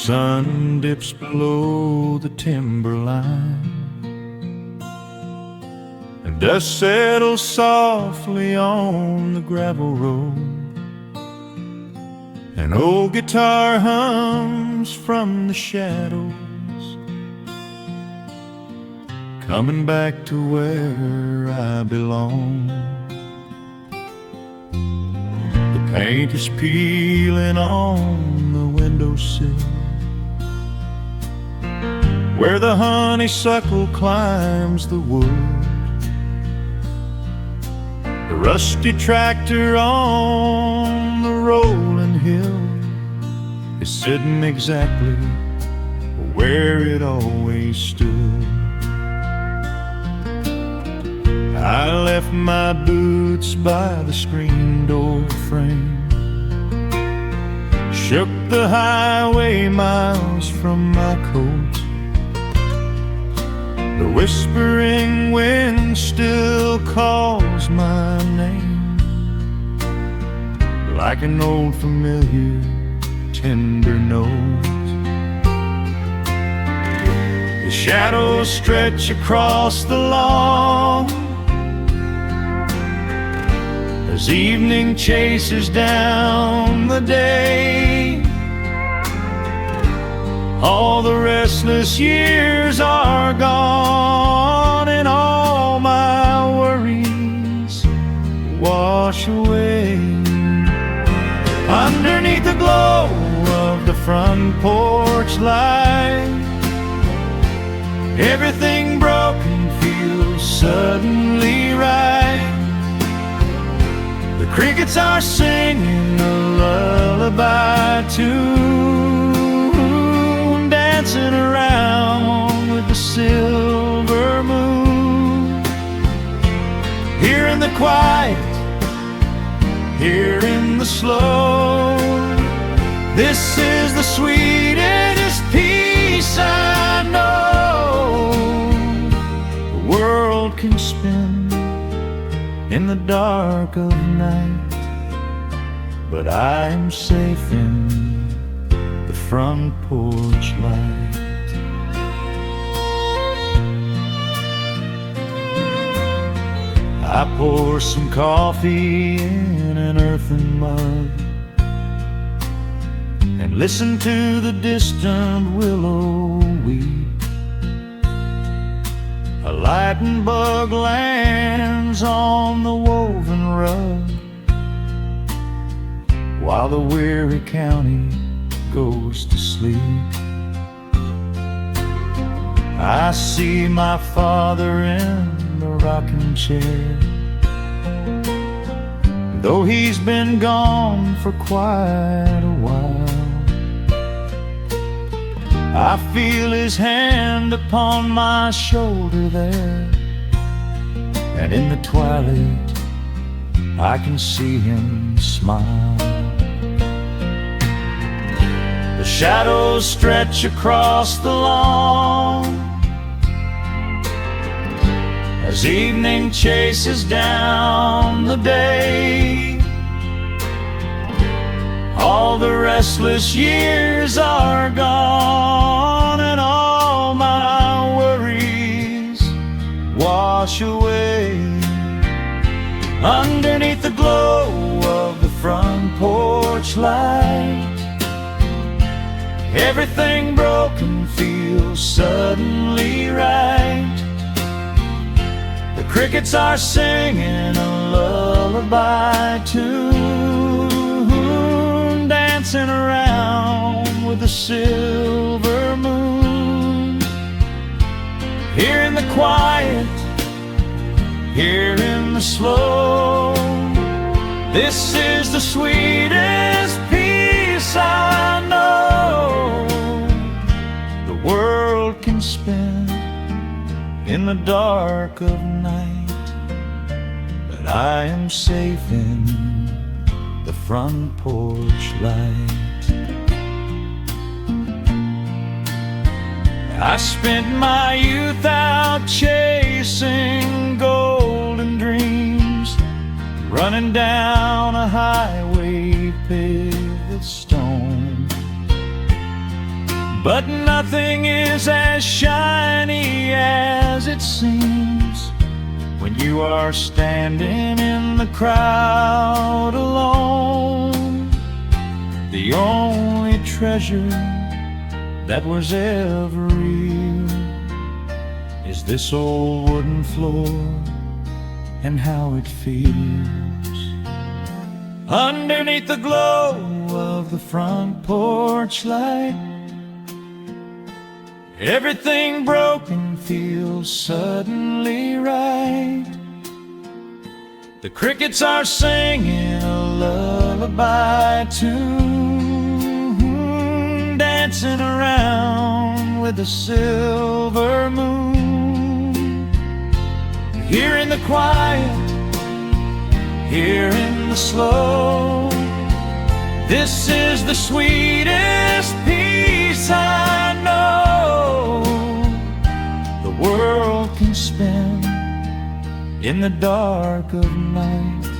sun dips below the timberline, and dust settles softly on the gravel road. An old guitar hums from the shadows, coming back to where I belong. The paint is peeling on the windowsill, where the honeysuckle climbs the wood. The rusty tractor on the rolling hill is sitting exactly where it always stood. I left my boots by the screen door frame, shook the highway miles from my coat. The whispering wind still calls my name, like an old familiar tender note. The shadows stretch across the lawn as evening chases down the day. All the restless years are gone, and all my worries wash away. Underneath the glow of the front porch light, everything broken feels suddenly right. The crickets are singing a lullaby tune, dancing around with the silver moon. Here in the quiet, here in the slow, this is the sweetest peace I know. The world can spin in the dark of night, but I am safe in the front porch light. I pour some coffee in an earthen mug and listen to the distant willow weep. A lightning bug lands on the woven rug, while the weary county goes to sleep. I see my father in the rocking chair, though he's been gone for quite a while. I feel his hand upon my shoulder there, and in the twilight I can see him smile. The shadows stretch across the lawn as evening chases down the day. All the restless years are gone, and all my worries wash away. Underneath the glow of the front porch light, everything broken feels suddenly right. The crickets are singing a lullaby tune, dancing around with the silver moon. Here in the quiet, here in the slow, this is the sweetest peace I know. The world can spin in the dark of night, but I am safe in the front porch light. I spent my youth out chasing golden dreams, running down a highway paved with stone. But nothing is as shiny as it seems when you are standing in the crowd alone. The only treasure that was ever real is this old wooden floor and how it feels. Underneath the glow of the front porch light, everything broken feels suddenly right. The crickets are singing a lullaby tune, dancing around with the silver moon. Here in the quiet, here in the slow, this is the sweetest peace I know the world can spend in the dark of night.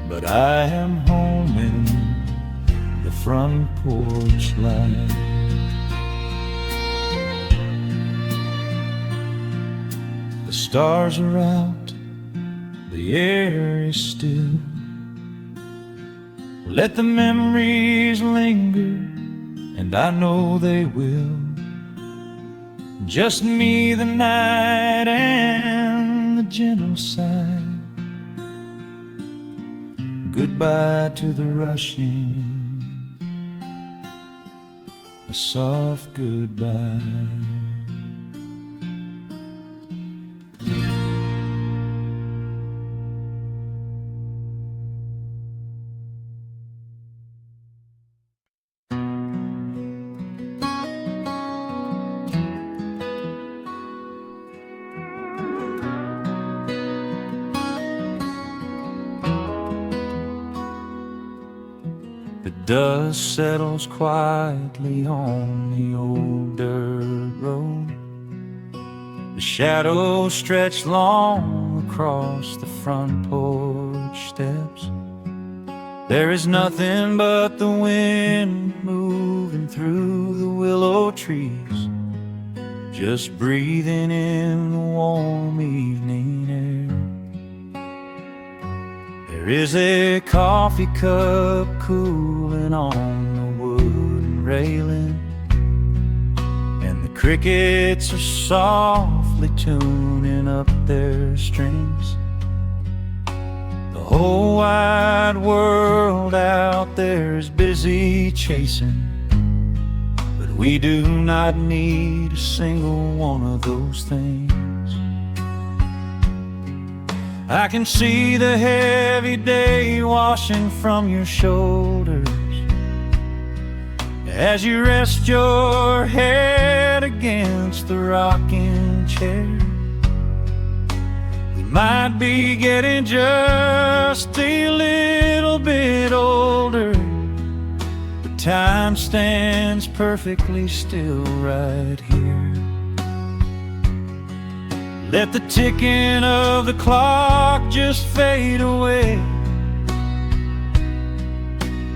But I am home in the front porch light. The stars are out, the air is still. Let the memories linger, and I know they will. Just me, the night, and the gentle sigh. Goodbye to the rushing, a soft goodbye. The dust settles quietly on the old dirt road. The shadows stretch long across the front porch steps. There is nothing but the wind moving through the willow trees, just breathing in the warm evening air. There is a coffee cup cooling on the wooden railing, and the crickets are softly tuning up their strings. The whole wide world out there is busy chasing, but we do not need a single one of those things. I can see the heavy day washing from your shoulders as you rest your head against the rocking chair. We might be getting just a little bit older, but time stands perfectly still right here. Let the ticking of the clock just fade away.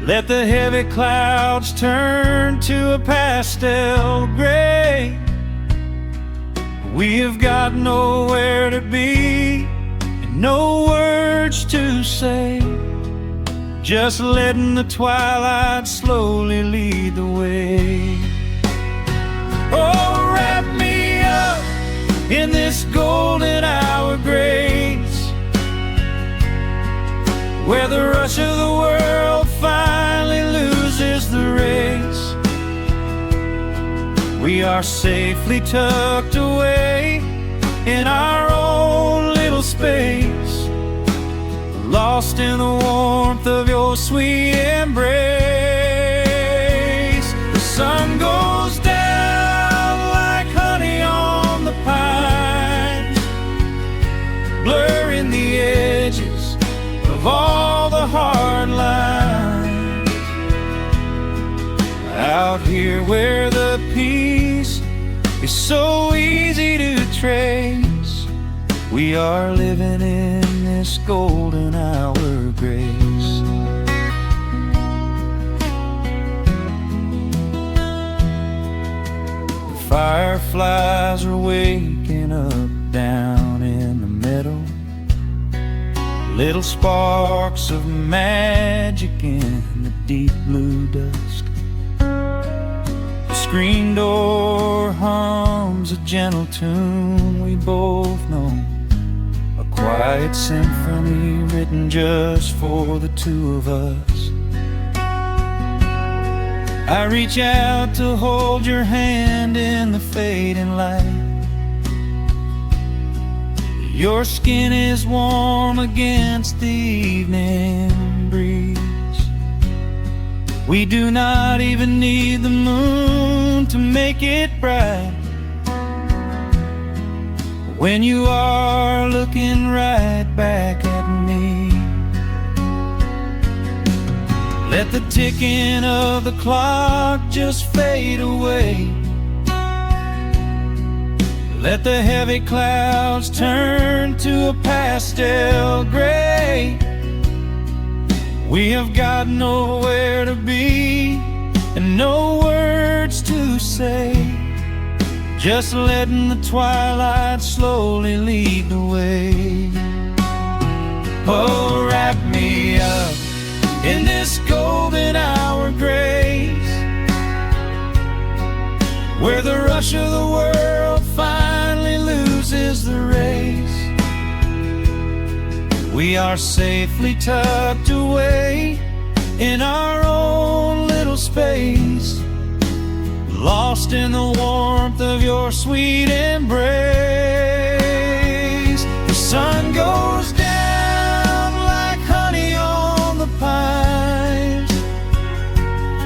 Let the heavy clouds turn to a pastel gray. We have got nowhere to be and no words to say, just letting the twilight slowly lead the way. Oh, wrap me up in this golden hour grace, where the rush of the world finally loses the race. We are safely tucked away in our own little space, lost in the warmth of your sweet embrace. The sun goes down like honey on the pines, blurring the edges of all the hard lines. Out here where the peace is so easy to trace, we are living in this golden hour grace. fireflies are waking up down in the meadow. Little sparks of magic in the deep blue dusk. The screen door hums a gentle tune we both know, a quiet symphony written just for the two of us. I reach out to hold your hand in the fading light. Your skin is warm against the evening breeze. We do not even need the moon to make it bright, when you are looking right back at me. Let the ticking of the clock just fade away. Let the heavy clouds turn to a pastel gray. We have got nowhere to be and no words to say, just letting the twilight slowly lead the way. Oh, wrap me up in this golden hour grace, where the rush of the world finally loses the race. We are safely tucked away in our own little space, lost in the warmth of your sweet embrace. The sun goes down like honey on the pines,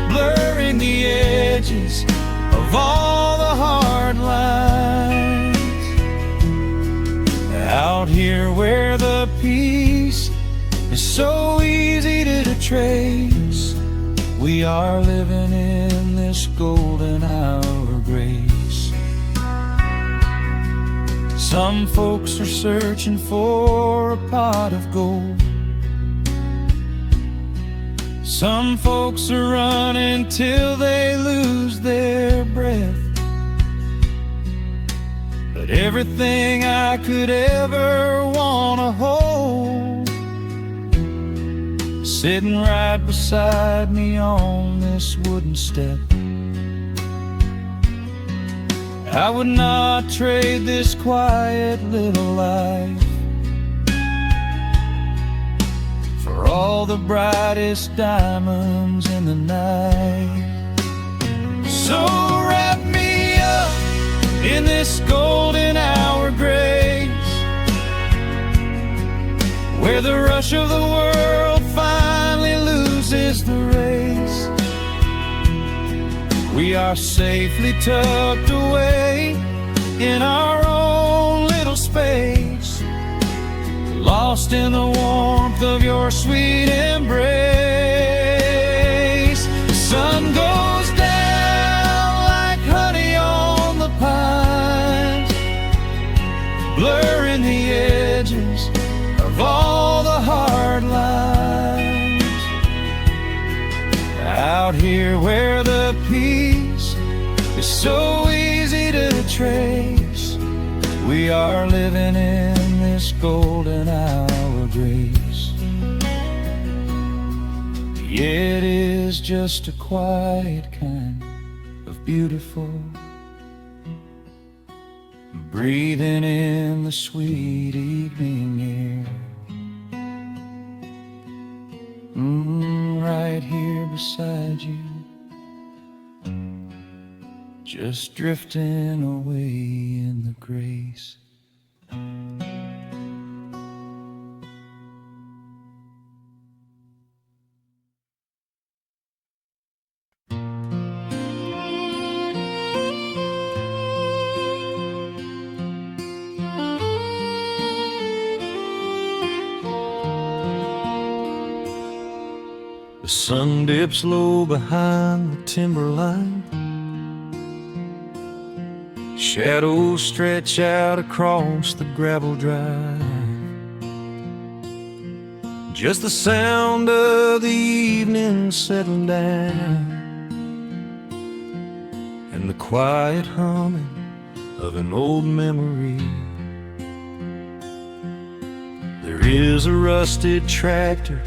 blurring the edges of all the hard lines. Out here where the peace is so easy to trace, we are living in this golden hour grace. Some folks are searching for a pot of gold. Some folks are running till they lose their breath. But everything I could ever wanna hold, sitting right beside me on this wooden step. I would not trade this quiet little life for all the brightest diamonds in the night. So wrap me up in this golden hour grace, where the rush of the world finally loses the race. We are safely tucked away in our own little space, lost in the warmth of your sweet embrace. The sun goes down like honey on the pines, blurring the edges of all the hard lines. Out here where the peace is so easy to trace, we are living in this golden hour grace. It is just a quiet kind of beautiful, breathing in the sweet evening air. Right here beside you, just drifting away in the grace. The sun dips low behind the timberline. Shadows stretch out across the gravel drive. Just the sound of the evening settling down, and the quiet humming of an old memory. There is a rusted tractor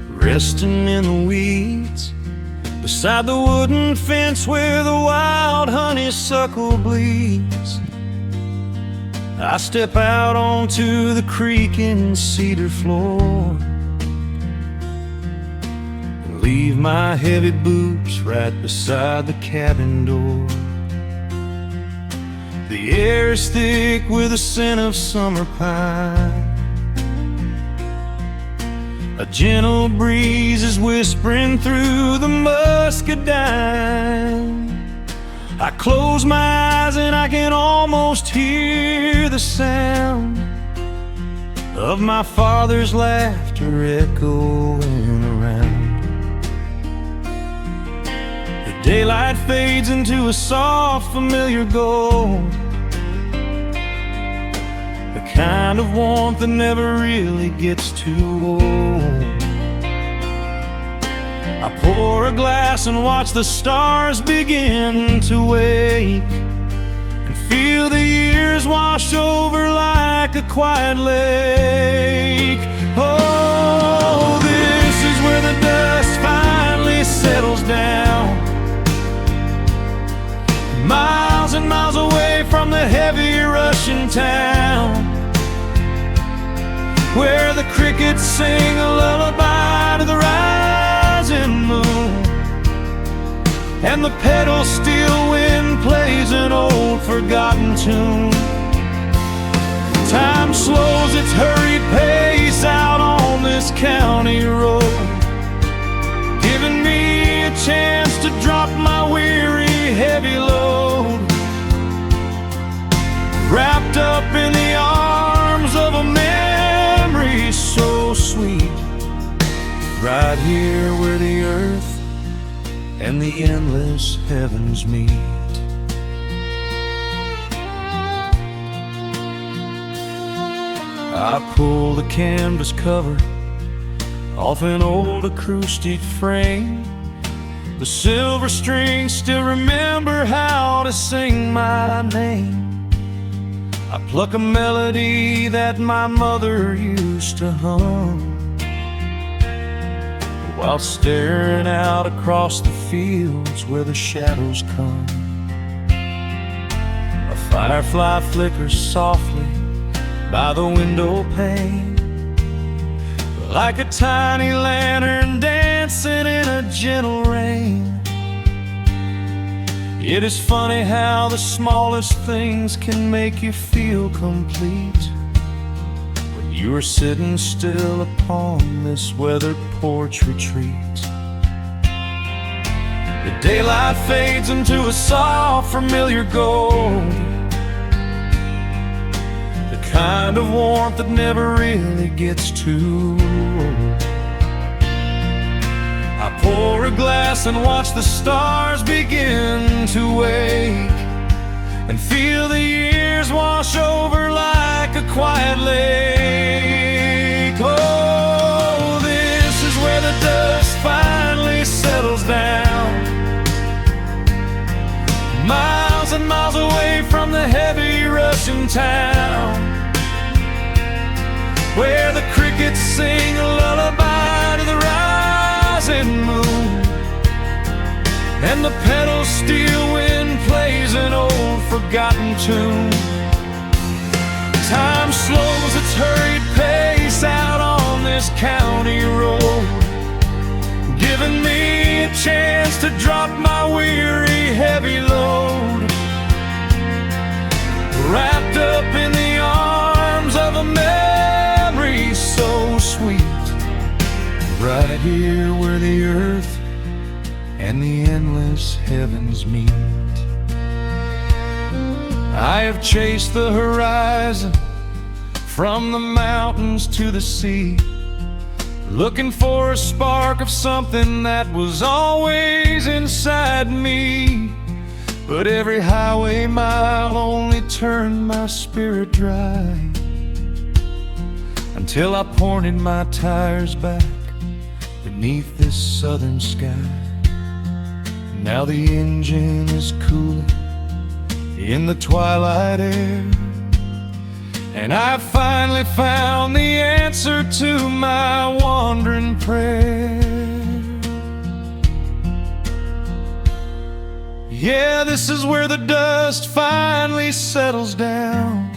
resting in the weeds beside the wooden fence where the wild honeysuckle bleeds. I step out onto the creaking cedar floor and leave my heavy boots right beside the cabin door. The air is thick with the scent of summer pine. A gentle breeze is whispering through the muscadine. I close my eyes and I can almost hear the sound of my father's laughter echoing around. The daylight fades into a soft, familiar gold, the kind of warmth that never really gets too old. I pour a glass and watch the stars begin to wake, and feel the years wash over like a quiet lake. Oh, this is where the dust finally settles down, miles and miles away from the heavy Russian town, where the crickets sing a lullaby to the rising moon, and the pedal steel wind plays an old forgotten tune. Time slows its hurried pace out on this county road, giving me a chance to drop my weary heavy load, wrapped up in the arms of a memory so sweet, right here where the earth and the endless heavens meet. I pull the canvas cover off an old acoustic frame. The silver strings still remember how to sing my name. I pluck a melody that my mother used to hum while staring out across the fields where the shadows come. A firefly flickers softly by the window pane, like a tiny lantern dancing in a gentle rain. It is funny how the smallest things can make you feel complete when you are sitting still upon this weathered porch retreat. The daylight fades into a soft, familiar gold, the kind of warmth that never really gets too old. I pour a glass and watch the stars begin to wake, and feel the years wash over like a quiet lake. Oh, this is where the dust finally settles down, miles and miles away from the heavy Russian town, where the crickets sing a lullaby to the rising moon, and the pedal steel wind plays an old forgotten tune. Time slows its hurried pace out on this county road, giving me a chance to drop my weary heavy load, wrapped up in the arms of a memory so sweet, right here where the earth and the endless heavens meet. I have chased the horizon from the mountains to the sea, looking for a spark of something that was always inside me. But every highway mile only turned my spirit dry, until I pointed my tires back beneath this southern sky. Now the engine is cooling, in the twilight air. And I finally found the answer to my wandering prayer. Yeah, this is where the dust finally settles down,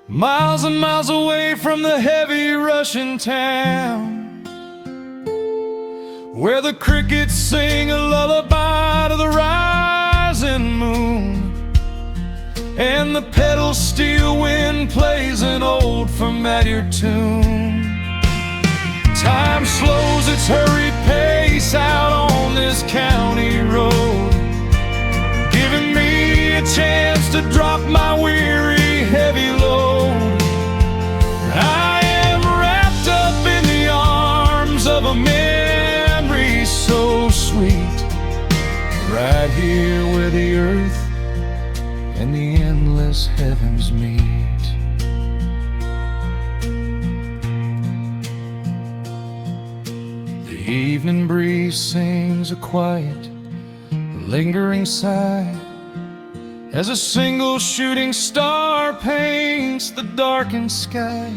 miles and miles away from the heavy Russian town, where the crickets sing a lullaby to the rising moon, and the pedal steel wind plays an old familiar tune. Time slows its hurried pace out on this county road, giving me a chance to drop my weary, heavy load. I am wrapped up in the arms of a memory so sweet, right here where the earth and the endless heavens meet. The evening breeze sings a quiet, lingering sigh as a single shooting star paints the darkened sky.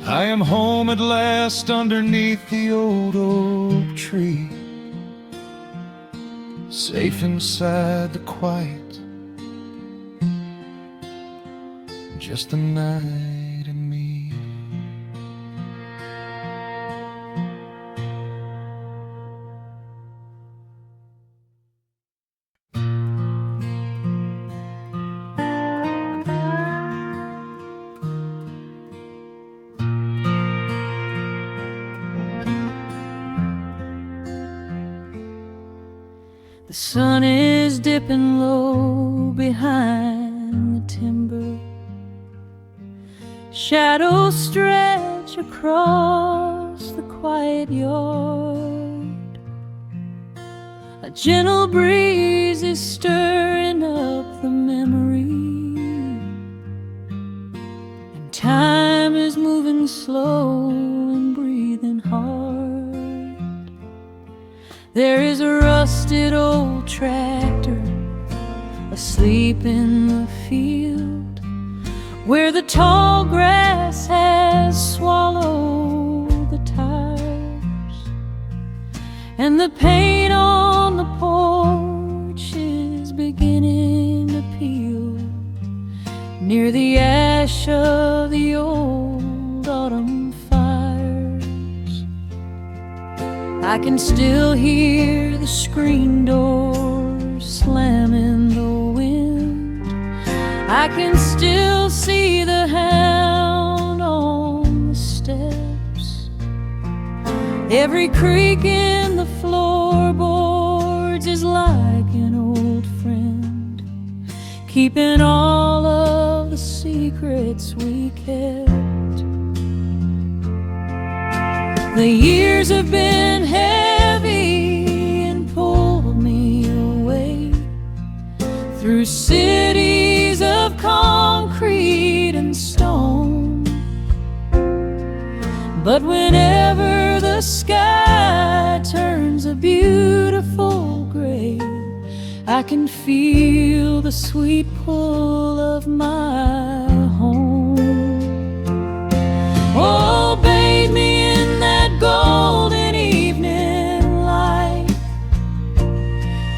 I am home at last underneath the old oak tree, safe inside the quiet, just the night and me. The sun is dipping low behind the timber. Shadows stretch across the quiet yard. A gentle breeze is stirring up the memory, and time is moving slow and breathing hard. There is a rusted old tractor asleep in the field, where the tall grass has swallowed the tires, and the paint on the porch is beginning to peel near the ash of the old autumn fires. I can still hear the screen door slam in the wind. I can still see the hound on the steps. Every creak in the floorboards is like an old friend, keeping all of the secrets we kept. The years have been heavy and pulled me away through cities of concrete and stone. But whenever the sky turns a beautiful gray, I can feel the sweet pull of my home. Oh, bathe me in that golden evening light.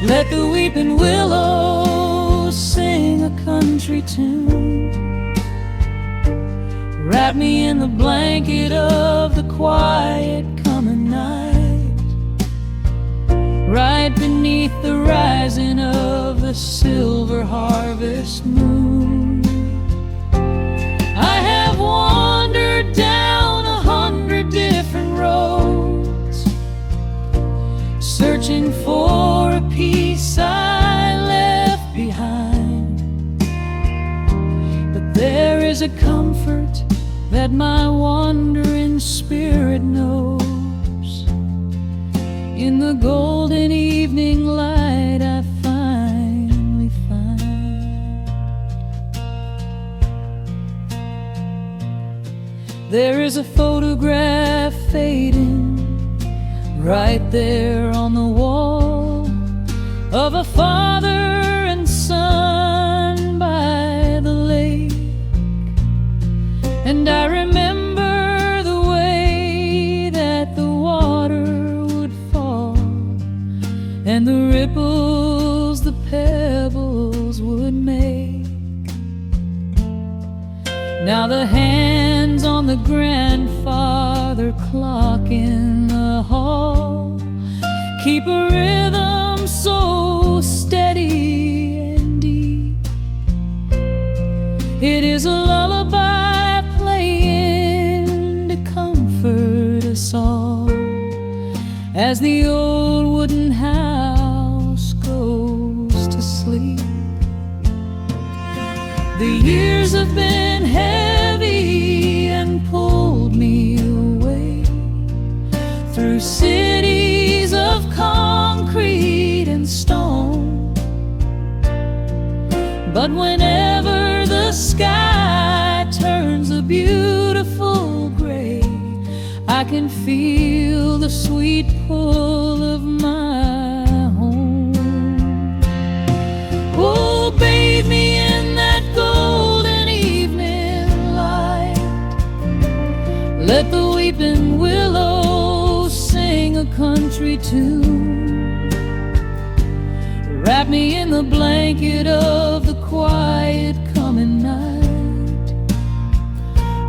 Let the weeping willows sing a country tune. Wrap me in the blanket of the quiet coming night, right beneath the rising of the silver harvest moon. I have wandered down 100 different roads, searching for a piece I left behind. But there is a comfort that my wandering spirit knows. In the golden evening light I finally find. There is a photograph fading right there on the wall, of a father and son by the lake. And I remember the way that the water would fall, and the ripples the pebbles would make. Now the hands on the grandfather clock in the hall keep a rhythm so steady and deep. It is a lullaby playing to comfort us all as the old wooden house goes to sleep. The years have been heavy and pulled me away through cities of concrete and stone. But whenever the sky turns a beautiful gray, I can feel the sweet pull of my home. Oh, bathe me in that golden evening light. Let the weeping willow sing a country tune. Wrap me in the blanket of the quiet coming night,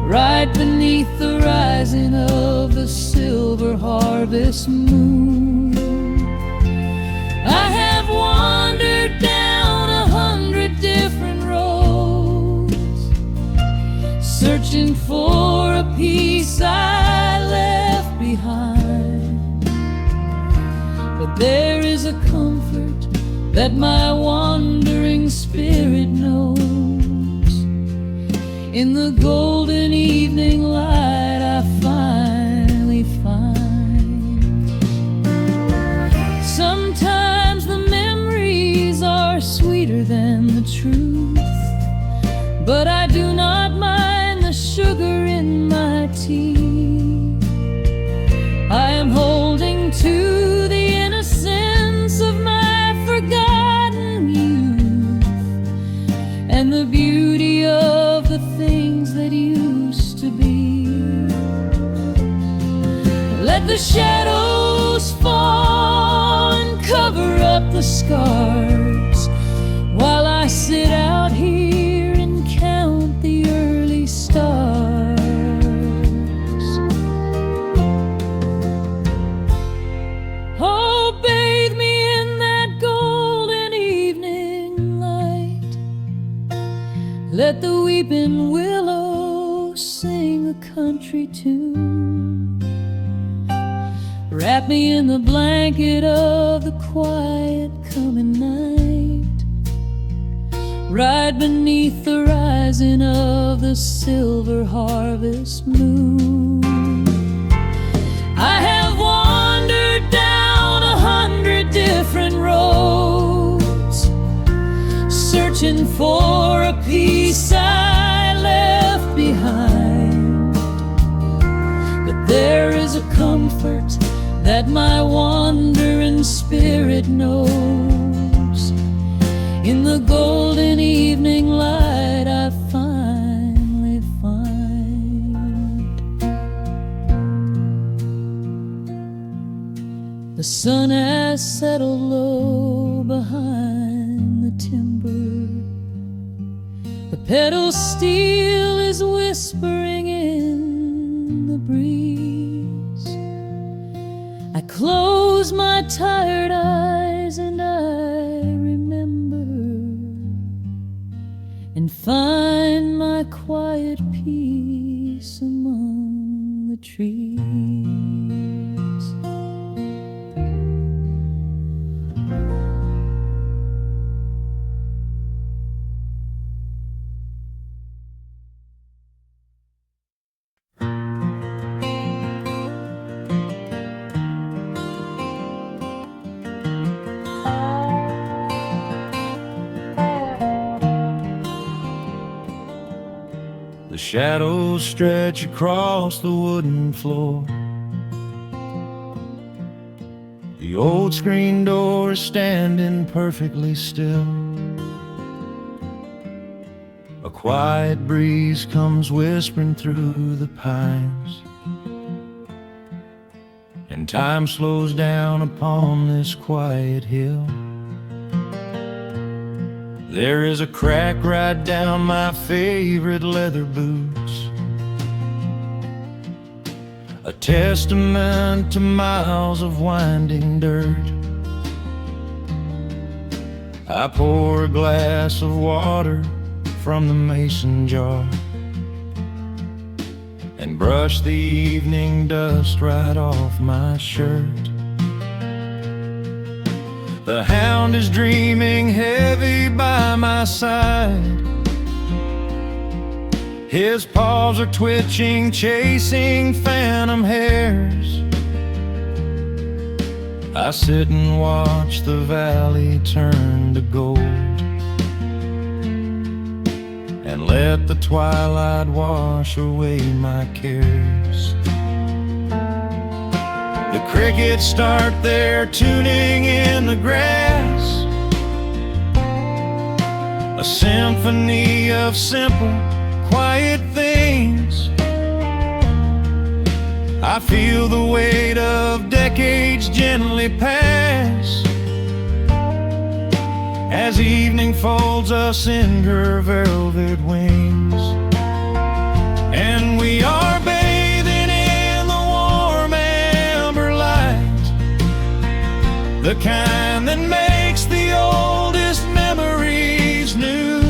right beneath the rising of the silver harvest moon. I have wandered down 100 different roads, searching for a piece I left behind. But there is a comfort that my wandering spirit knows. In the golden evening light I finally find. Sometimes the memories are sweeter than the truth, but I do not mind the sugar in my tea. I am holding to the innocence of my forgotten youth and the beauty of the things that used to be. Let the shadows fall and cover up the scars while I sit out here and count the early stars. Oh, bathe me in that golden evening light. Let the weeping willow sing a country tune. Wrap me in the blanket of the quiet coming night, right beneath the rising of the silver harvest moon. I have wandered down 100 different roads, searching for a piece I left behind. But there is a comfort that my wandering spirit knows. In the golden evening light I finally find. The sun has settled low behind the timber. The pedal steel is whispering in the breeze. I close my tired eyes and I remember and find my quiet peace among the trees. The shadows stretch across the wooden floor. The The old screen door is standing perfectly still. A quiet breeze comes whispering through the pines, and time slows down upon this quiet hill. There is a crack right down my favorite leather boots, a testament to miles of winding dirt. I pour a glass of water from the mason jar and brush the evening dust right off my shirt. The hound is dreaming heavy by my side. His paws are twitching, chasing phantom hares. I sit and watch the valley turn to gold, and let the twilight wash away my cares. The crickets start their tuning in the grass, a symphony of simple, quiet things. I feel the weight of decades gently pass, as evening folds us in her velvet wings. And we are bathing in the warm amber light, the kind that makes the oldest memories new.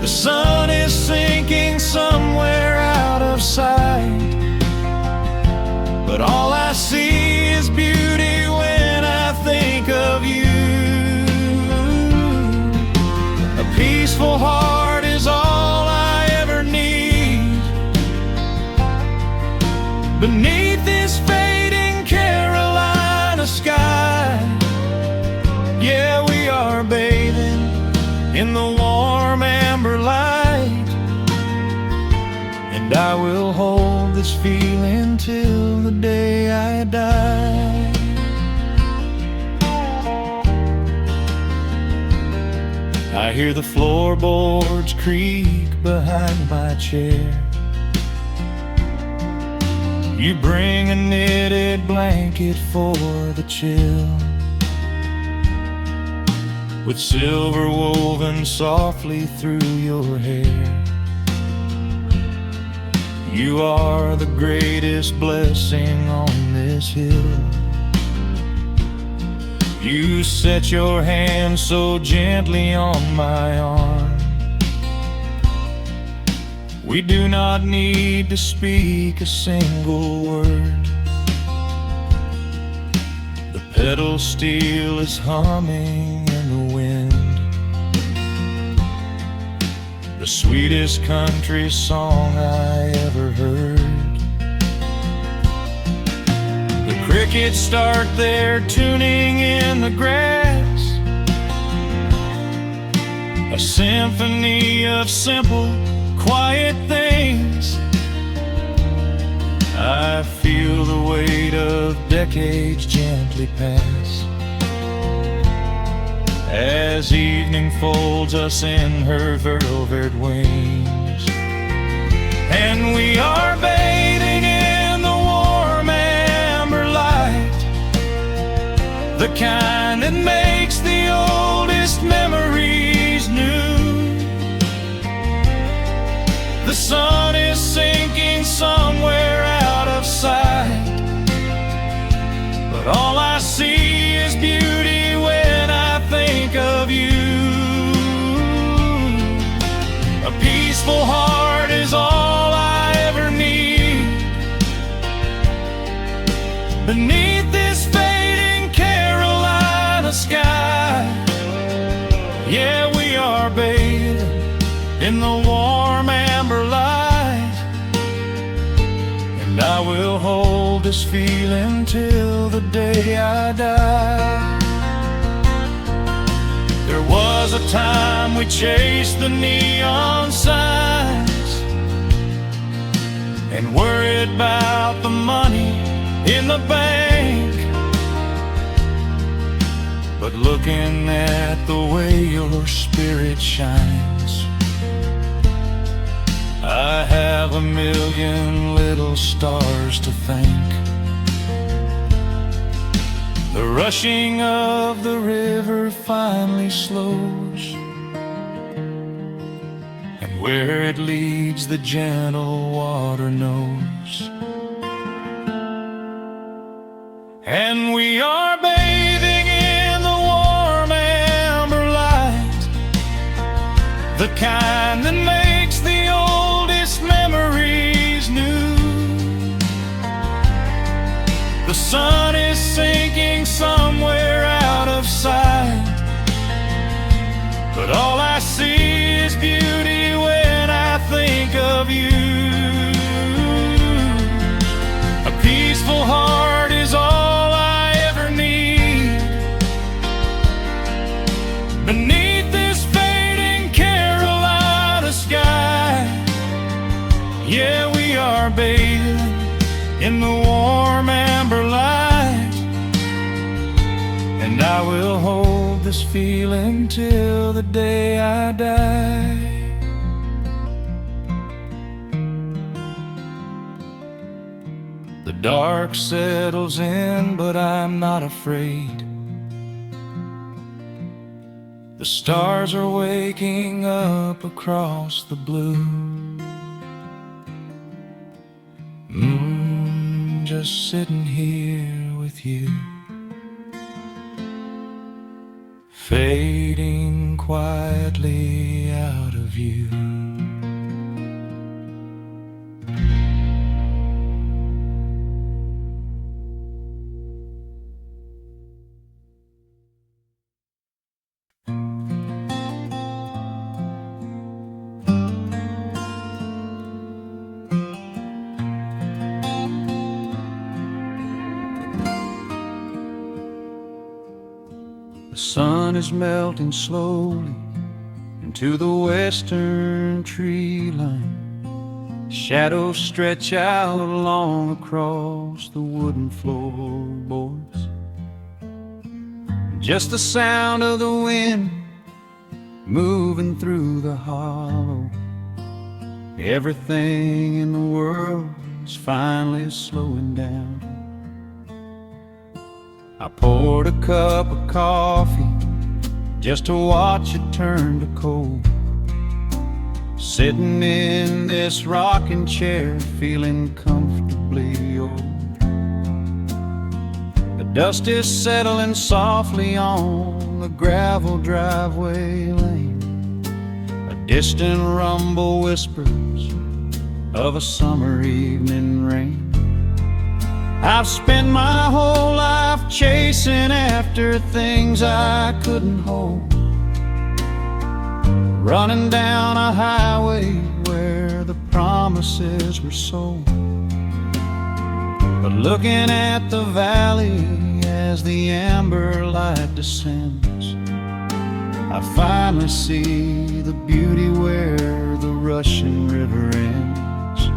The sun is sinking somewhere out of sight, but all I see is beauty when I think of you. A peaceful heart is all I ever need beneath this fading Carolina sky. Yeah, we are bathing in the warm amber light, and I will hold this feeling till the day I die. I hear the floorboards creak behind my chair. You bring a knitted blanket for the chill, with silver woven softly through your hair. You are the greatest blessing on this hill. You set your hand so gently on my arm. We do not need to speak a single word. The pedal steel is humming in the wind, the sweetest country song I ever heard. The crickets start their tuning in the grass, a symphony of simple, quiet things. I feel the weight of decades gently pass, as evening folds us in her velvet wings. And we are bathing in the warm amber light, the kind that makes the oldest memories new. The sun is sinking somewhere out of sight, but all I see is beauty when I think of you. A peaceful heart is all I ever need beneath this fading Carolina sky. Yeah, we are bathing in the warm amber light, and I will hold this feeling till the day I die. There was a time we chased the neon signs and worried about the money in the bank, but looking at the way your spirit shines, I have a million little stars to thank. The rushing of the river finally slows, and where it leads the gentle water knows. And we are bathing in the warm amber light, the kind that makes the oldest memories new. The sun is sinking somewhere out of sight, but all I see is beauty when I think of you. A peaceful heart is all I ever need. Beneath this fading Carolina sky, yeah, we are bathing in the warm amber light, and I will hold this feeling till the day I die. The dark settles in, but I'm not afraid. The stars are waking up across the blue. Just sitting here with you, fading quietly out of view. The sun is melting slowly into the western tree line. Shadows stretch out long across the wooden floorboards. Just the sound of the wind moving through the hollow. Everything in the world is finally slowing down. I poured a cup of coffee just to watch it turn to cold. Sitting in this rocking chair, feeling comfortably old. The dust is settling softly on the gravel driveway lane. A distant rumble whispers of a summer evening rain. I've spent my whole life chasing after things I couldn't hold, running down a highway where the promises were sold. But looking at the valley as the amber light descends, I finally see the beauty where the rushing river ends.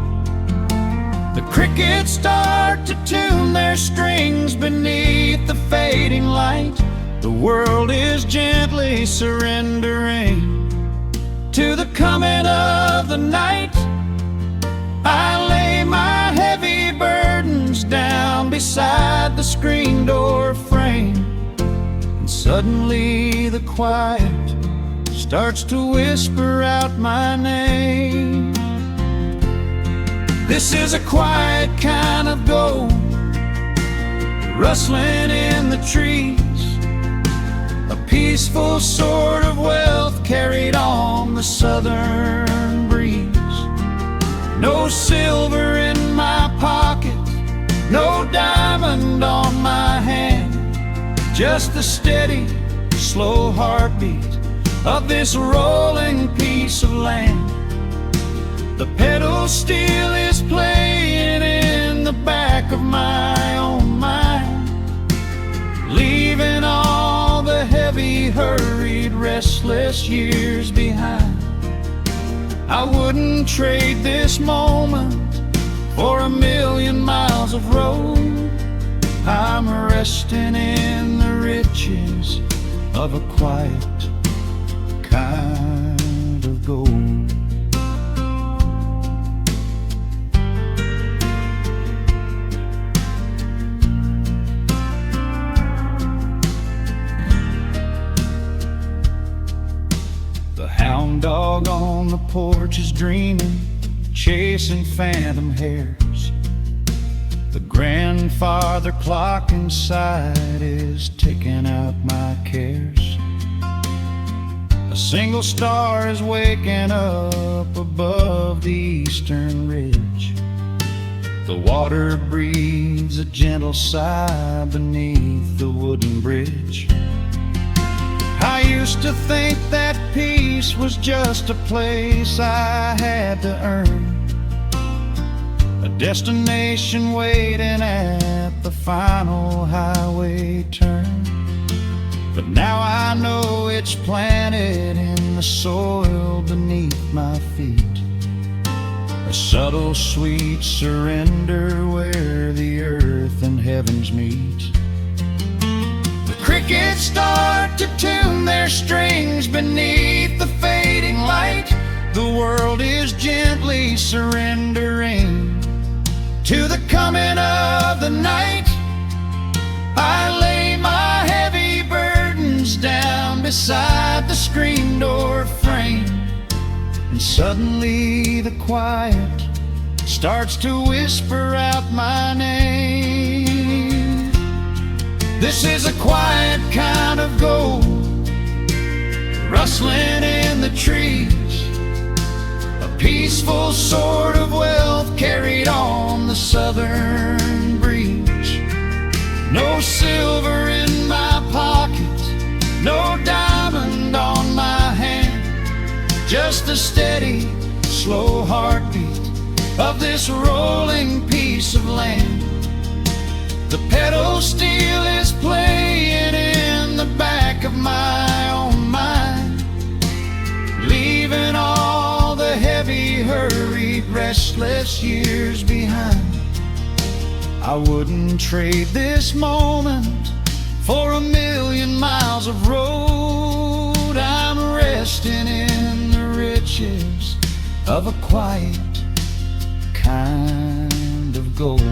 The crickets start to tune their strings beneath the fading light. The world is gently surrendering to the coming of the night. I lay my heavy burdens down beside the screen door frame, and suddenly the quiet starts to whisper out my name. This is a quiet kind of gold, rustling in the trees, a peaceful sort of wealth carried on the southern breeze. No silver in my pocket, no diamond on my hand, just the steady, slow heartbeat of this rolling piece of land. The pedal steel is playing in the back of my own mind, leaving all the heavy, hurried, restless years behind. I wouldn't trade this moment for a million miles of road. I'm resting in the riches of a quiet kind of gold. The hound dog on the porch is dreaming, chasing phantom hares. The grandfather clock inside is ticking out my cares. A single star is waking up above the eastern ridge. The water breathes a gentle sigh beneath the wooden bridge. I used to think that peace was just a place I had to earn, a destination waiting at the final highway turn. But now I know it's planted in the soil beneath my feet, a subtle sweet surrender where the earth and heavens meet. The crickets start to tune their strings beneath the fading light. The world is gently surrendering to the coming of the night. I lay my heavy burdens down beside the screen door frame, and suddenly the quiet starts to whisper out my name. This is a quiet kind of gold, rustling in the trees, a peaceful sort of wealth carried on the southern breeze. No silver in my pocket, no diamond on my hand, just the steady, slow heartbeat of this rolling piece of land. The pedal steel is playing in the back of my own mind, leaving all the heavy, hurried, restless years behind. I wouldn't trade this moment for 1,000,000 miles of road. I'm resting in the riches of a quiet kind of gold.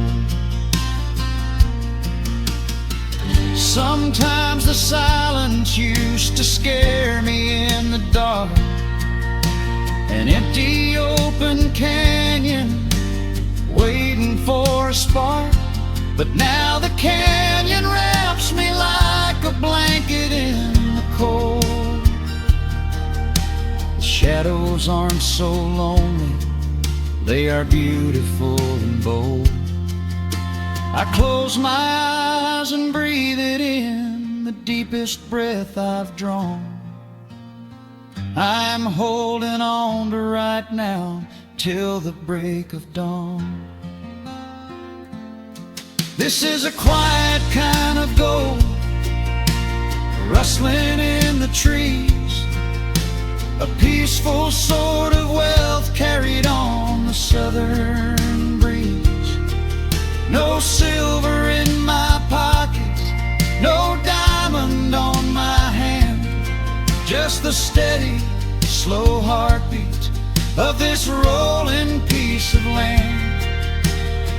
Sometimes the silence used to scare me in the dark, an empty open canyon waiting for a spark. But now the canyon wraps me like a blanket in the cold. The shadows aren't so lonely, they are beautiful and bold. I close my eyes and breathe it in, the deepest breath I've drawn. I'm holding on to right now till the break of dawn. This is a quiet kind of gold, rustling in the trees, a peaceful sort of wealth carried on the southern breeze. No silver in my pocket, no diamond on my hand, just the steady, slow heartbeat of this rolling piece of land.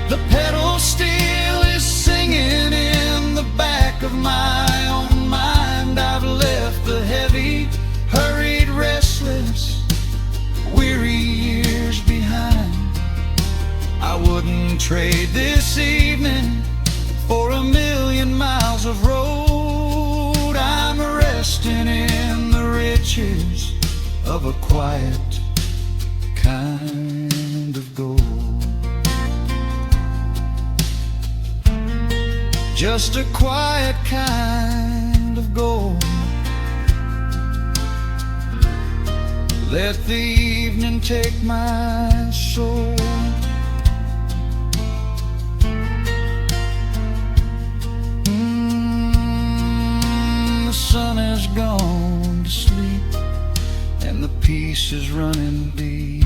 The pedal steel is singing in the back of my own mind. I've left the heavy, hurried, restless, weary years behind. I wouldn't trade this evening for 1,000,000 miles of road. I'm resting in the riches of a quiet kind of gold. Just a quiet kind of gold. Let the evening take my soul. The sun has gone to sleep and the peace is running deep.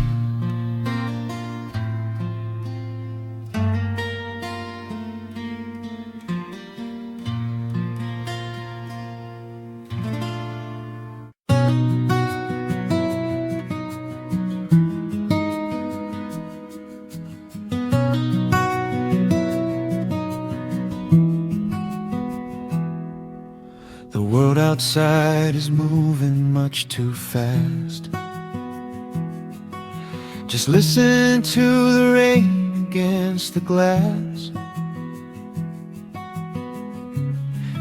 outside is moving much too fast. Just listen to the rain against the glass.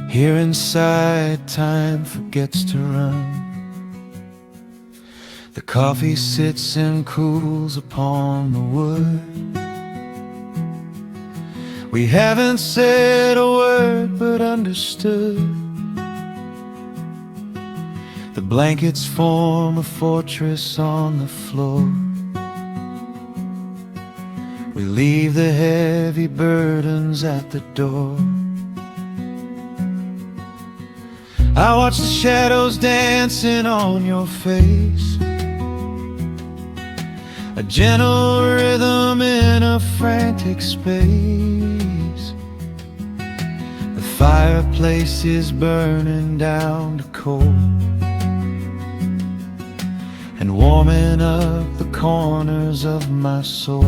Here inside, time forgets to run. The coffee sits and cools upon the wood. We haven't said a word but understood. The blankets form a fortress on the floor. We leave the heavy burdens at the door. I watch the shadows dancing on your face, a gentle rhythm in a frantic space. The fireplace is burning down to coal and warming up the corners of my soul.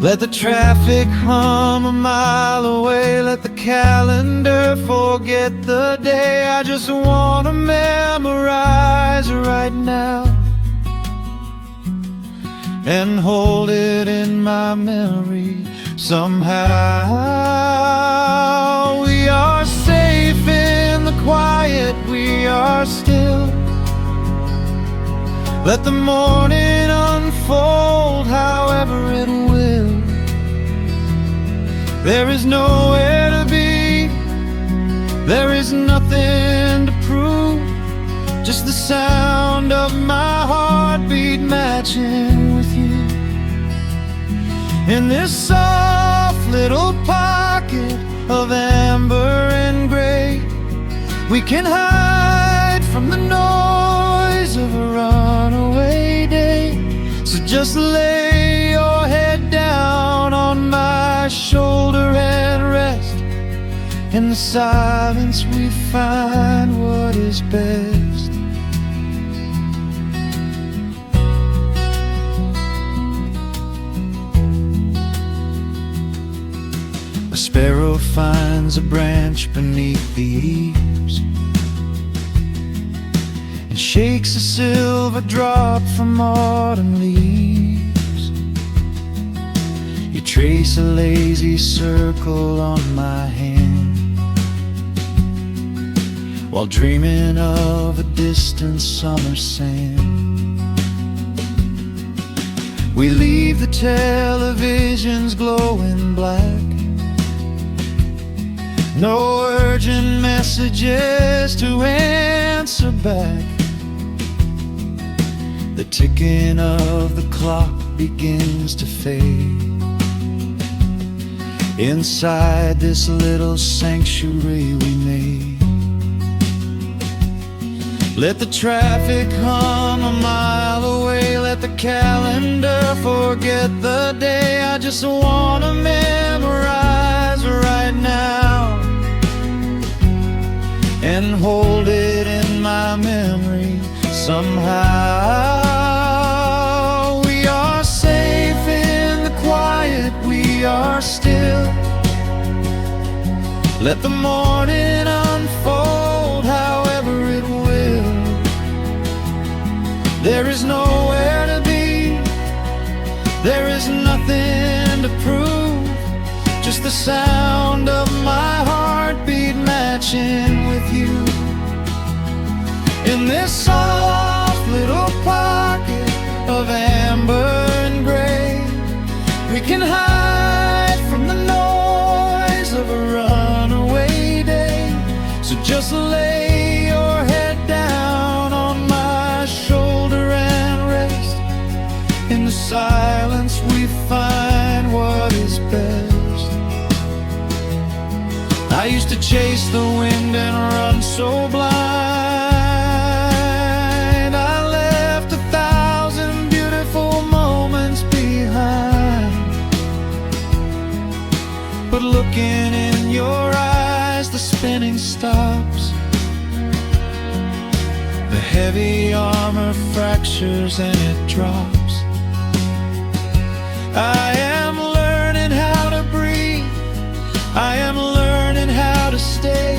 Let the traffic hum a mile away, let the calendar forget the day. I just want to memorize right now and hold it in my memory somehow. We are safe in the quiet, we are still. Let the morning unfold however it will. There is nowhere to be, there is nothing to prove, just the sound of my heartbeat matching with you. In this soft little pocket of amber and gray, we can hide from the noise of a runaway day. So just lay your head down on my shoulder and rest. In the silence we find what is best. A sparrow finds a branch beneath the eaves and shakes a silver drop from autumn leaves. You trace a lazy circle on my hand while dreaming of a distant summer sand. We leave the televisions glowing black, no urgent messages to answer back. The ticking of the clock begins to fade inside this little sanctuary we made. Let the traffic hum a mile away, let the calendar forget the day. I just wanna memorize right now and hold it in my memory somehow. We are safe in the quiet, we are still. Let the morning unfold however it will. There is nowhere to be, there is nothing to prove, just the sound of my heartbeat matching with you. In this soft little pocket of amber and gray, we can hide from the noise of a runaway day. So just lay your head down on my shoulder and rest. In the silence we find what is best. I used to chase the wind and run so blind. I left 1,000 beautiful moments behind. But looking in your eyes, the spinning stops. The heavy armor fractures and it drops. I am learning how to breathe, I am learning how to stay.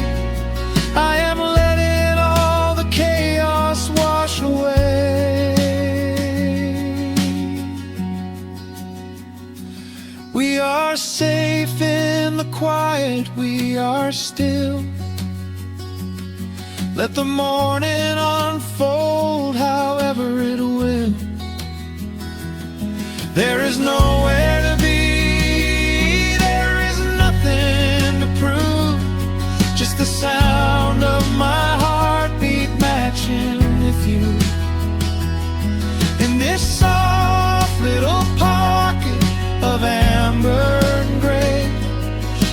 still. Let the morning unfold however it will. There is nowhere to be, there is nothing to prove, just the sound of my heartbeat matching with you. In this soft little pocket of amber and gray,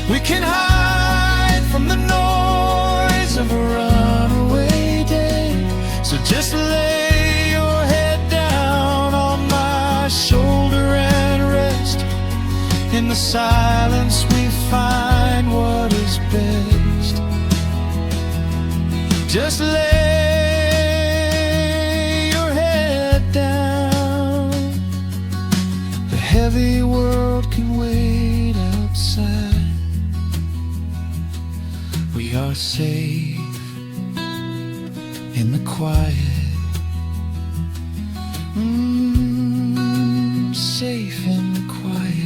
we can hide from the noise of a runaway day. So just lay your head down on my shoulder and rest. In the silence we find what is best. Just lay your head down. The heavy world can wait outside. We are safe in the quiet. Safe in the quiet.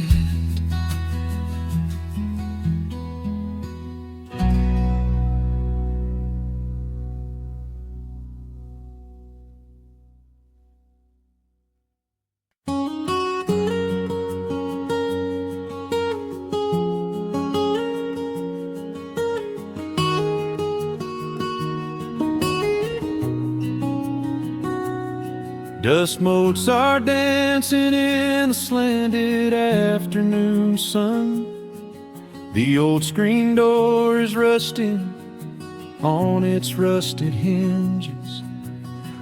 Dust motes are dancing in the slanted afternoon sun. The old screen door is rusting on its rusted hinges.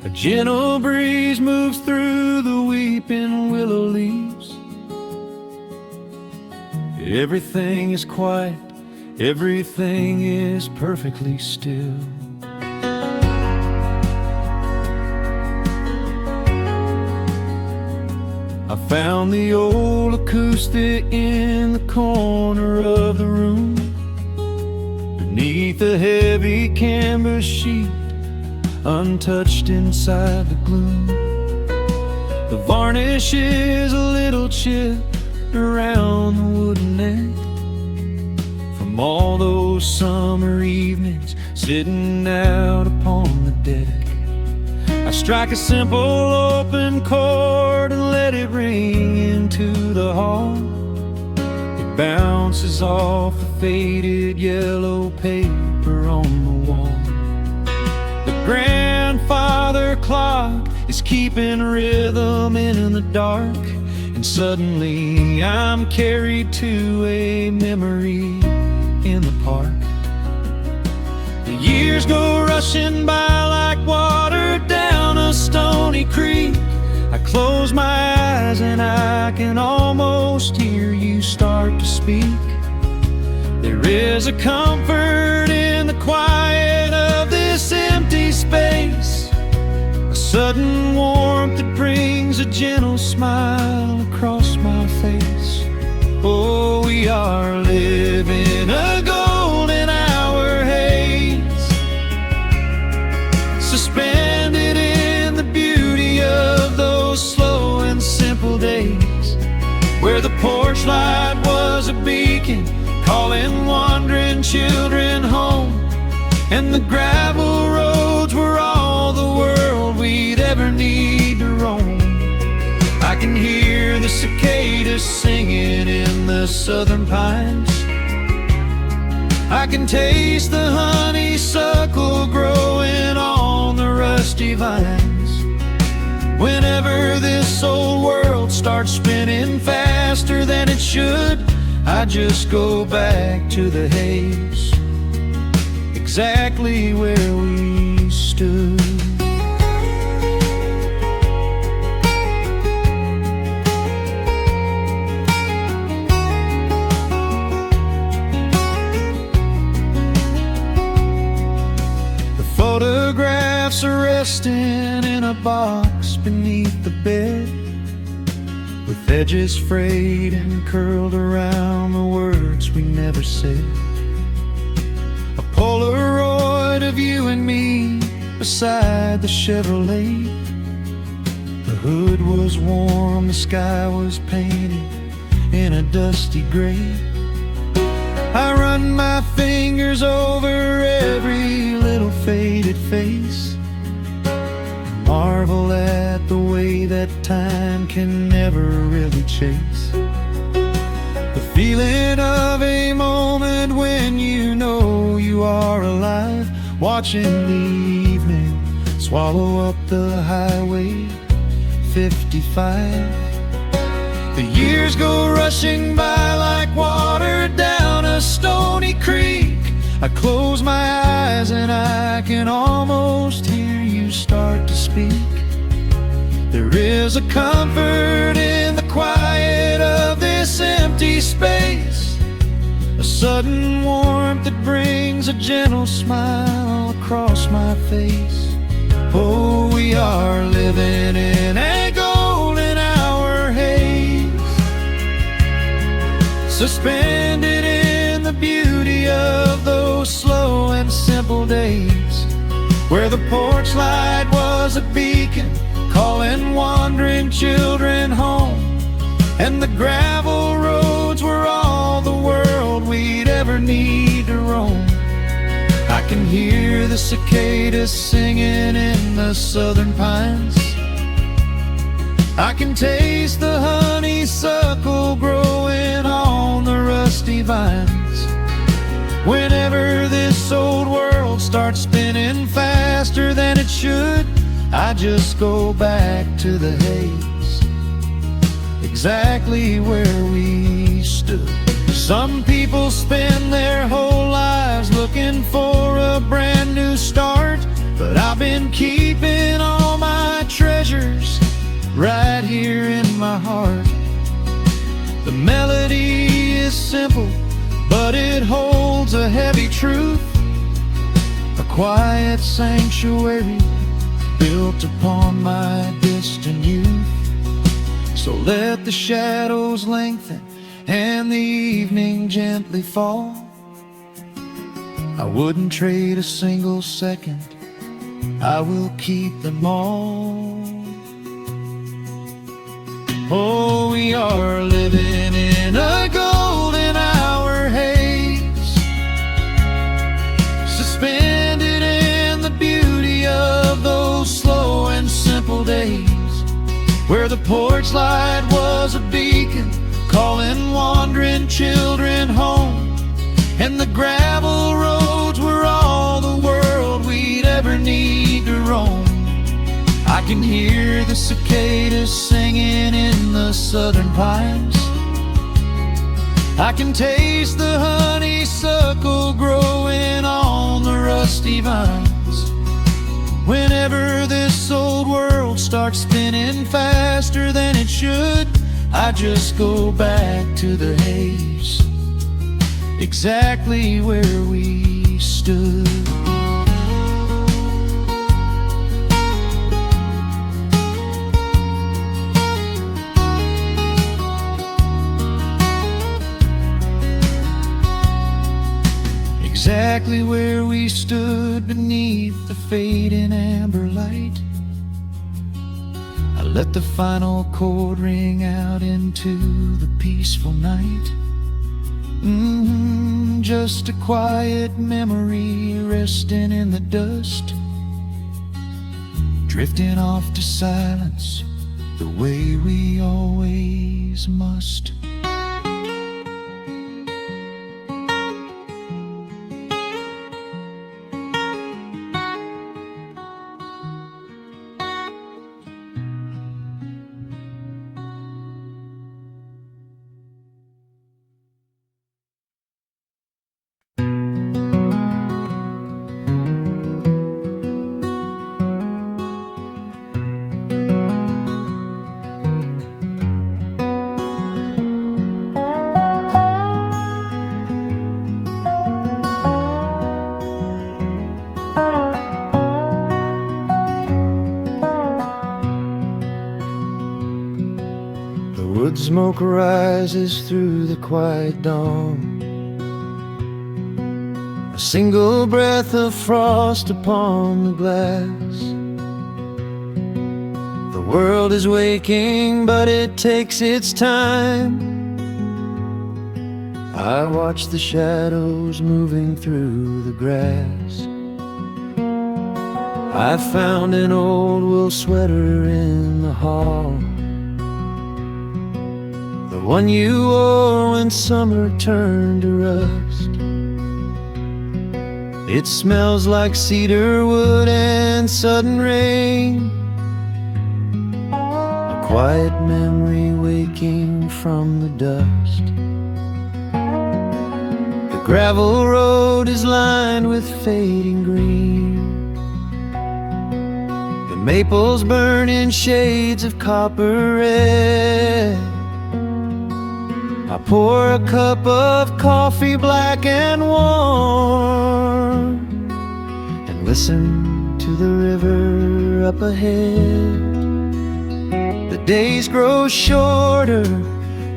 A gentle breeze moves through the weeping willow leaves. Everything is quiet, everything is perfectly still. I found the old acoustic in the corner of the room, beneath a heavy canvas sheet, untouched inside the gloom. The varnish is a little chipped around the wooden neck from all those summer evenings sitting out upon the deck. I strike a simple open chord and let it ring into the hall. It bounces off the faded yellow paper on the wall. The grandfather clock is keeping rhythm in the dark, and suddenly I'm carried to a memory in the park. The years go rushing by like water down a stony creek. I close my eyes and I can almost hear you start to speak. There is a comfort in the quiet of this empty space, a sudden warmth that brings a gentle smile across my face. Oh, we are living a golden hour haze, suspended in the beauty of those slow and simple days, where the porch light was a beacon calling wandering children home, and the gravel roads were all the world we'd ever need to roam. I can hear the cicadas singing in the southern pines. I can taste the honeysuckle growing on the rusty vines. Whenever this old world starts spinning faster than it should, I just go back to the haze, exactly where we stood. Photographs are resting in a box beneath the bed, with edges frayed and curled around the words we never said. A Polaroid of you and me beside the Chevrolet. The hood was warm, the sky was painted in a dusty gray. I run my fingers over every little faded face, marvel at the way that time can never really chase the feeling of a moment when you know you are alive, watching the evening swallow up the highway 55. The years go rushing by like water down a stony creek. I close my eyes and I can almost hear you start to speak. There is a comfort in the quiet of this empty space, a sudden warmth that brings a gentle smile across my face. Oh, we are living in a golden hour haze, suspended in the beauty of those slow and simple days, where the porch light was a beacon calling wandering children home, and the gravel roads were all the world we'd ever need to roam. I can hear the cicadas singing in the southern pines, I can taste the honeysuckle growing on the rusty vines. Whenever this old world starts spinning faster than it should, I just go back to the haze, exactly where we stood. Some people spend their whole lives looking for a brand new start, but I've been keeping all my treasures right here in my heart. The melody is simple, but it holds a heavy truth, a quiet sanctuary built upon my distant youth. So let the shadows lengthen and the evening gently fall. I wouldn't trade a single second, I will keep them all. Oh, we are living in a golden hour haze, suspended in the beauty of those slow and simple days, where the porch light was a beacon calling wandering children home, and the gravel roads were all the world we'd ever need to roam. I can hear the cicadas singing in the southern pines, I can taste the honeysuckle growing on the rusty vines. Whenever this old world starts spinning faster than it should, I just go back to the haze, exactly where we stood. Exactly where we stood beneath the fading amber light. I let the final chord ring out into the peaceful night. Just a quiet memory resting in the dust, drifting off to silence the way we always must. Wood smoke rises through the quiet dawn, a single breath of frost upon the glass. The world is waking, but it takes its time. I watch the shadows moving through the grass. I found an old wool sweater in the hall, the one you wore when summer turned to rust. It smells like cedar wood and sudden rain, a quiet memory waking from the dust. The gravel road is lined with fading green, the maples burn in shades of copper red. I pour a cup of coffee black and warm, and listen to the river up ahead. The days grow shorter,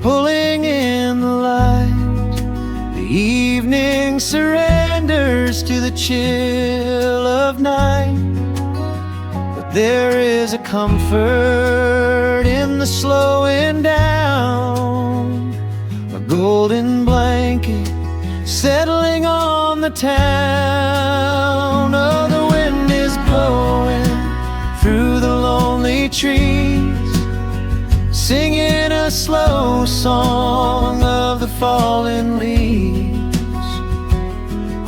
pulling in the light. The evening surrenders to the chill of night. But there is a comfort in the slowing down, a golden blanket settling on the town. Oh, the wind is blowing through the lonely trees, singing a slow song of the fallen leaves.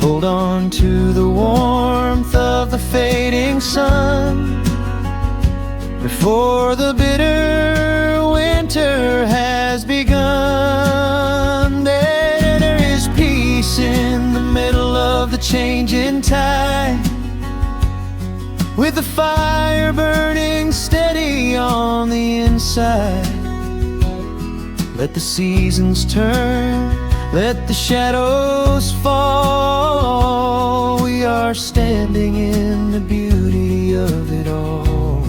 Hold on to the warmth of the fading sun before the bitter winter has begun. There is peace in the middle of the changing tide, with the fire burning steady on the inside. Let the seasons turn, let the shadows fall. We are standing in the beauty of it all.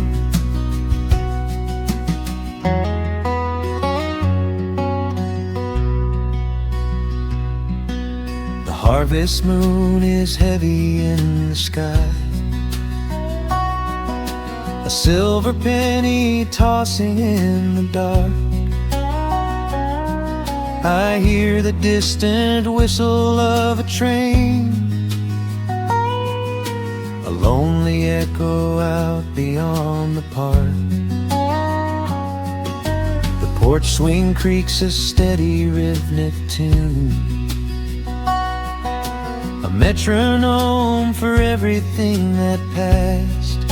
The harvest moon is heavy in the sky, a silver penny tossing in the dark. I hear the distant whistle of a train, a lonely echo out beyond the park. The porch swing creaks a steady rhythmic tune, a metronome for everything that passed.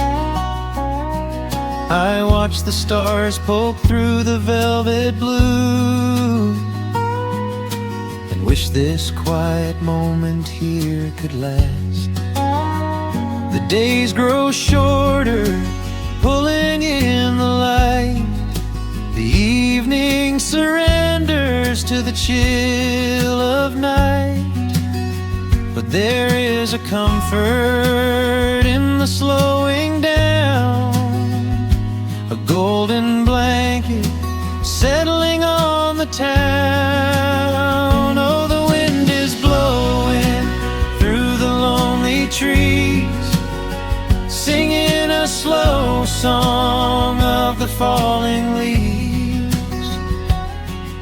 I watch the stars poke through the velvet blue, and wish this quiet moment here could last. The days grow shorter, pulling in the light. The evening surrenders to the chill of night. But there is a comfort in the slowing down, a golden blanket settling on the town. Oh, the wind is blowing through the lonely trees, singing a slow song of the falling leaves.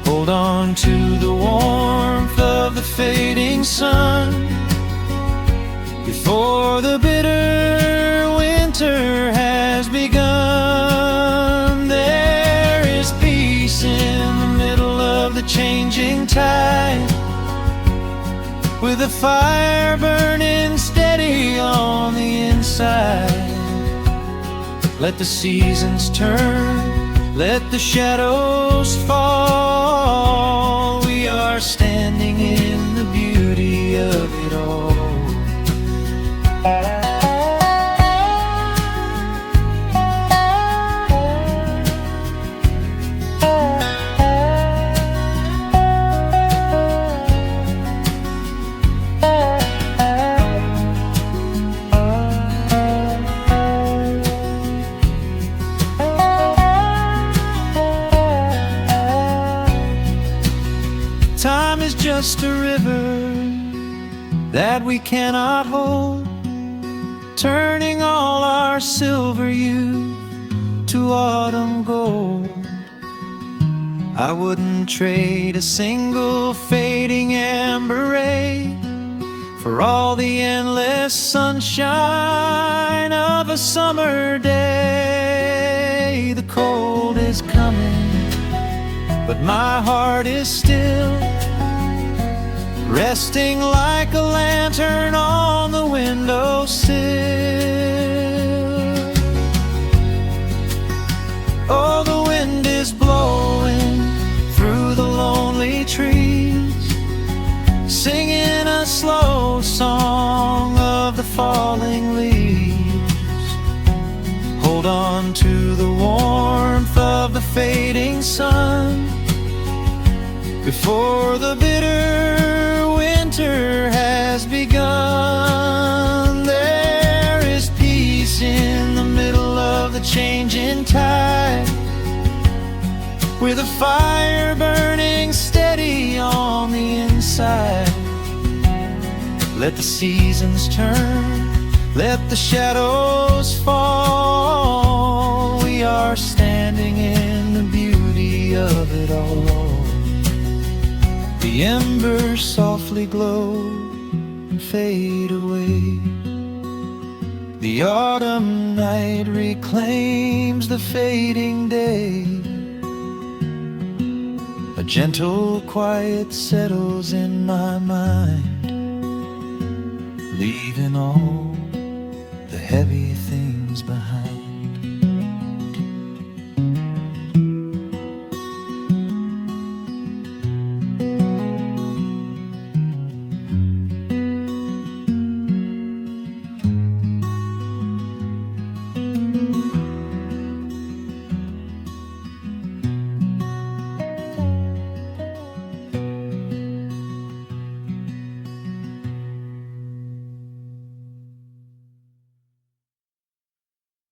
Hold on to the warmth of the fading sun before the bitter winter has begun. There is peace in the middle of the changing tide, with a fire burning steady on the inside. Let the seasons turn, let the shadows fall. We are standing in the beauty of it all. Time is just a river that we cannot hold, turning all our silver youth to autumn gold. I wouldn't trade a single fading amber ray for all the endless sunshine of a summer day. The cold is coming, but my heart is still resting like a lantern on the windowsill. Oh, the wind is blowing through the lonely trees, singing a slow song of the falling leaves. Hold on to the warmth of the fading sun before the bitter winter has begun. There is peace in the middle of the changing tide, with a fire burning steady on the inside. Let the seasons turn, let the shadows fall. We are standing in the beauty of it all. The embers softly glow and fade away. The autumn night reclaims the fading day. A gentle quiet settles in my mind, leaving all